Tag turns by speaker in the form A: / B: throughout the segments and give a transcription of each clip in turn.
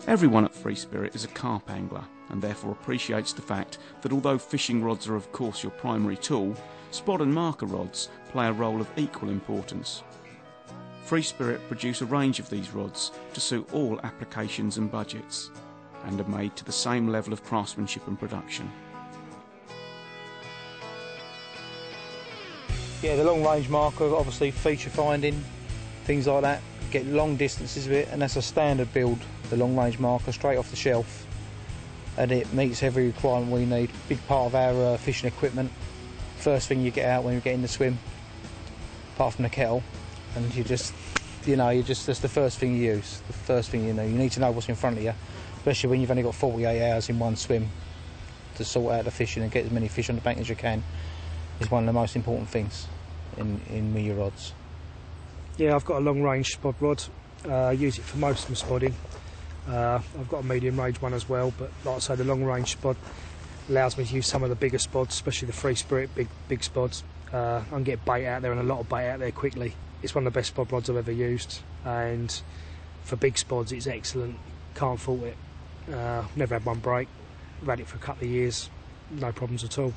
A: Everyone at Free Spirit is a carp angler and therefore appreciates the fact that although fishing rods are of course your primary tool, spod and marker rods play a role of equal importance. Free Spirit produce a range of these rods to suit all applications and budgets, and are made to the same level of craftsmanship and production.
B: Yeah, the long range marker, obviously feature finding, things like that, get long distances with it, and that's a standard build, the long range marker, straight off the shelf, and it meets every requirement we need. Big part of our fishing equipment. First thing you get out when you get in the swim, apart from the kettle, and that's the first thing you use, the first thing you know. You need to know what's in front of you, especially when you've only got 48 hours in one swim to sort out the fishing and get as many fish on the bank as you can. Is one of the most important things in your rods.
C: Yeah, I've got a long range spod rod. I use it for most of my spodding. I've got a medium range one as well, but like I say, the long range spod allows me to use some of the bigger spods, especially the Free Spirit big spods. I can get bait out there and a lot of bait out there quickly. It's one of the best spod rods I've ever used, and for big spods it's excellent. Can't fault it. Never had one break. I've had it for a couple of years, no problems at all.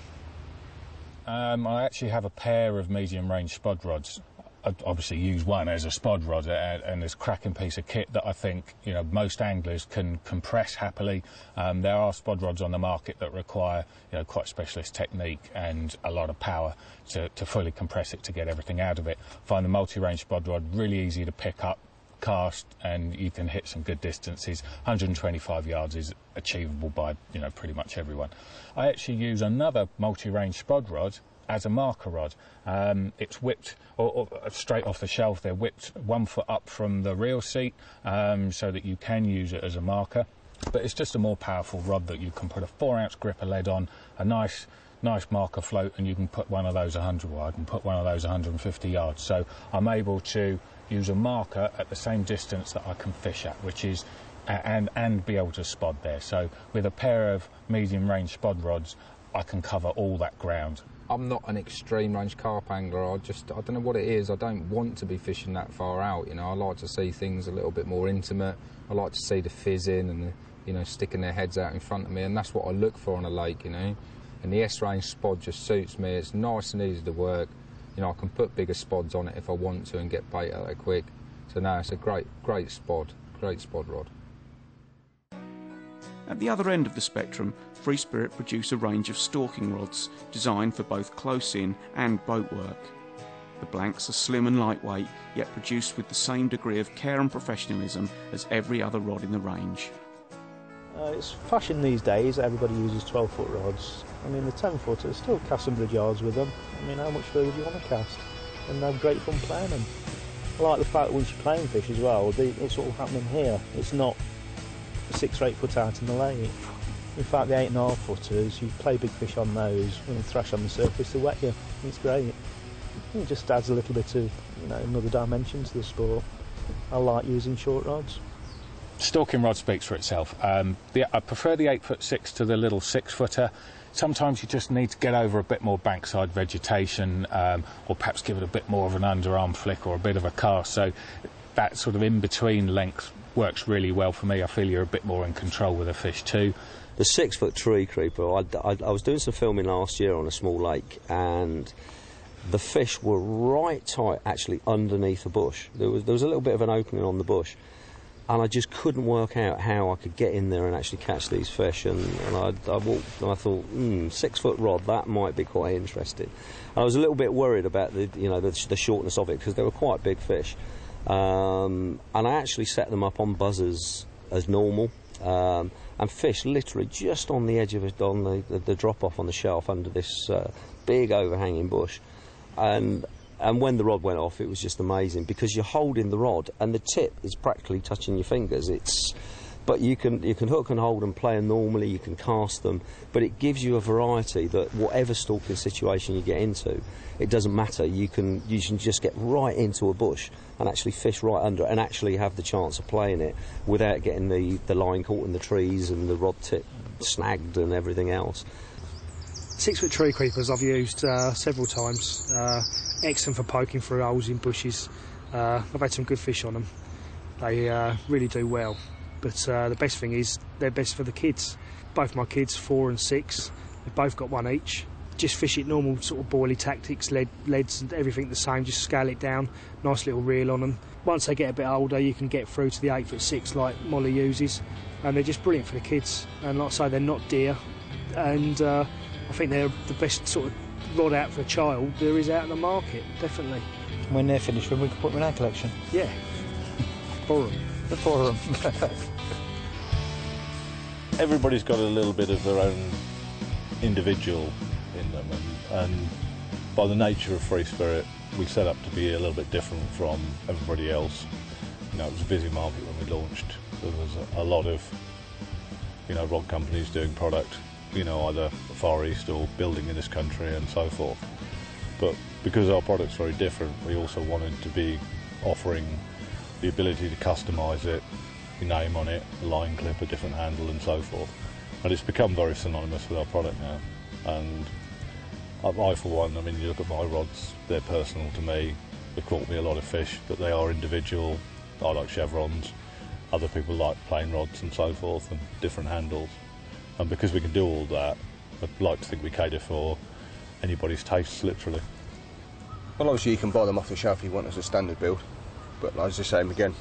D: I actually have a pair of medium range spod rods. I obviously use one as a spod rod, and this cracking piece of kit that I think most anglers can compress happily. There are spod rods on the market that require quite specialist technique and a lot of power to fully compress it to get everything out of it. I find the multi-range spod rod really easy to pick up, cast, and you can hit some good distances. 125 yards is achievable by pretty much everyone. I actually use another multi-range spod rod as a marker rod. It's whipped or straight off the shelf. They're whipped 1 foot up from the reel seat so that you can use it as a marker, but it's just a more powerful rod that you can put a 4-ounce gripper lead on, a nice marker float, and you can put one of those 100, well, I can put one of those 150 yards. So I'm able to use a marker at the same distance that I can fish at, which is and be able to spod there. So with a pair of medium range spod rods, I can cover all that ground.
E: I'm not an extreme range carp angler. I don't know what it is. I don't want to be fishing that far out. I like to see things a little bit more intimate. I like to see the fizzing and sticking their heads out in front of me, and that's what I look for on a lake. And the S-range spod just suits me. It's nice and easy to work. I can put bigger spods on it if I want to and get bait out there quick. So no, it's a great spod rod.
A: At the other end of the spectrum, Free Spirit produce a range of stalking rods designed for both close-in and boat work. The blanks are slim and lightweight, yet produced with the same degree of care and professionalism as every other rod in the range.
B: It's fashion these days, everybody uses 12-foot rods. I mean, the 10-footers still cast 100 yards with them. I mean, how much further do you want to cast? And have great fun playing them. I like the fact that once you're playing fish as well, it's all happening here. It's not 6 or 8 foot out in the lake. In fact, the 8.5 footers, you play big fish on those, when you thrash on the surface, they wet you. It's great. It just adds a little bit of another dimension to the sport. I like using short rods.
D: Stalking rod speaks for itself. I prefer the 8'6" to the little 6-footer. Sometimes you just need to get over a bit more bankside vegetation, or perhaps give it a bit more of an underarm flick or a bit of a cast. So that sort of in-between length works really well for me. I feel you're a bit more in control with a fish too.
F: The 6-foot tree creeper, I was doing some filming last year on a small lake, and the fish were right tight actually underneath a bush. There was a little bit of an opening on the bush, and I just couldn't work out how I could get in there and actually catch these fish. And I walked and I thought, 6-foot rod, that might be quite interesting. And I was a little bit worried about the shortness of it, because they were quite big fish. And I actually set them up on buzzers as normal, and fish literally just on the edge of it, on the drop off on the shelf under this big overhanging bush. And when the rod went off, it was just amazing, because you're holding the rod and the tip is practically touching your fingers. But you can hook and hold and play them normally, you can cast them, but it gives you a variety that whatever stalking situation you get into, it doesn't matter. You can just get right into a bush and actually fish right under it and actually have the chance of playing it without getting the line caught in the trees and the rod tip snagged and everything else.
C: 6-foot tree creepers I've used several times. Excellent for poking through holes in bushes. I've had some good fish on them. They really do well. But the best thing is they're best for the kids. Both my kids, 4 and 6, they've both got one each. Just fish it normal sort of boilie tactics, leads and everything the same, just scale it down, nice little reel on them. Once they get a bit older, you can get through to the 8'6" like Molly uses, and they're just brilliant for the kids. And like I say, they're not dear, and I think they're the best sort of rod out for a child there is out in the market, definitely.
B: When they're finished, when we can put them in our collection.
C: Yeah, borrow them.
B: Borrow them.
G: Everybody's got a little bit of their own individual in them, and by the nature of Free Spirit, we set up to be a little bit different from everybody else. You know, it was a busy market when we launched. There was a lot of, you know, rod companies doing product, you know, either Far East or building in this country and so forth. But because our product's very different, we also wanted to be offering the ability to customise it, your name on it, a line clip, a different handle and so forth. And it's become very synonymous with our product now. And I, for one, I mean, you look at my rods, they're personal to me. They've caught me a lot of fish, but they are individual. I like chevrons. Other people like plain rods and so forth, and different handles. And because we can do all that, I'd like to think we cater for anybody's tastes, literally.
H: Well, obviously you can buy them off the shelf if you want as a standard build, but as I say again,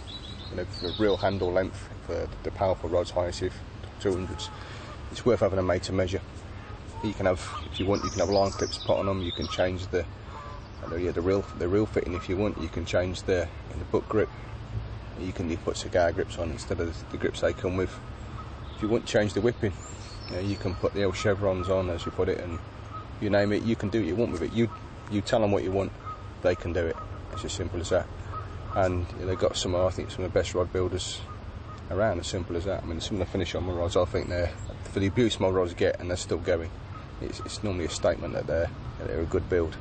H: you know, for real handle length, for the powerful rods, high SIF 200s, it's worth having them made to measure. You can have, if you want, you can have line clips put on them. You can change the reel fitting if you want. You can change the book grip. You can put cigar grips on instead of the grips they come with. If you want to change the whipping, you know, you can put the old chevrons on, as you put it, and you name it. You can do what you want with it. You tell them what you want, they can do it. It's as simple as that. And you know, they've got some of the best rod builders around. As simple as that. I mean, some of the finish on my rods, I think they're, for the abuse my rods get, and they're still going. It's normally a statement that they're a good build,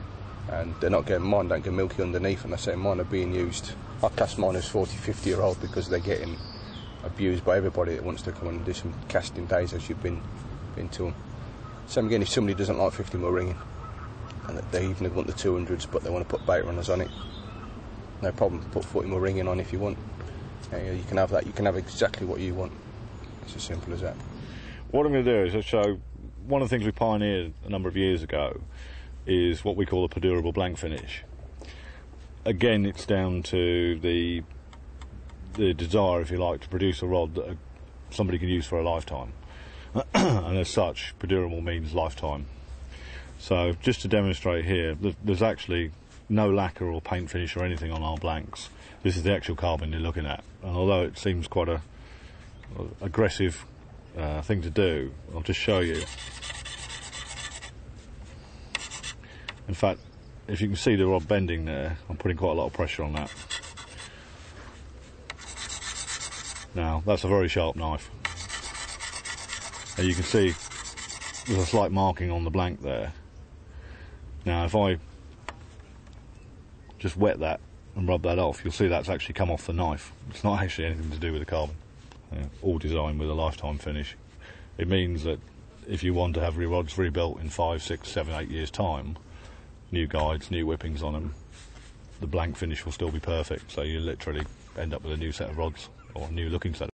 H: and they're not getting, mine don't get milky underneath, and I say mine are being used. I class mine as 40-50-year-old because they're getting abused by everybody that wants to come and do some casting days as you've been to them. Same again, if somebody doesn't like 50mm ringing, and they even want the 200s, but they want to put bait runners on it, no problem. Put 40mm ringing on if you want. You can have that. You can have exactly what you want. It's as simple as that.
G: What I'm going to do is I'll show one of the things we pioneered a number of years ago is what we call a Perdurable blank finish. Again, it's down to the desire, if you like, to produce a rod that somebody can use for a lifetime. And as such, Perdurable means lifetime. So just to demonstrate here, there's actually no lacquer or paint finish or anything on our blanks. This is the actual carbon you're looking at. And although it seems quite a aggressive thing to do, I'll just show you. In fact, if you can see the rod bending there, I'm putting quite a lot of pressure on that. Now, that's a very sharp knife. And you can see there's a slight marking on the blank there. Now, if I just wet that and rub that off, you'll see that's actually come off the knife. It's not actually anything to do with the carbon. All designed with a lifetime finish. It means that if you want to have your rods rebuilt in 5, 6, 7, 8 years' time, new guides, new whippings on them, the blank finish will still be perfect. So you literally end up with a new set of rods, or a new looking set of rods.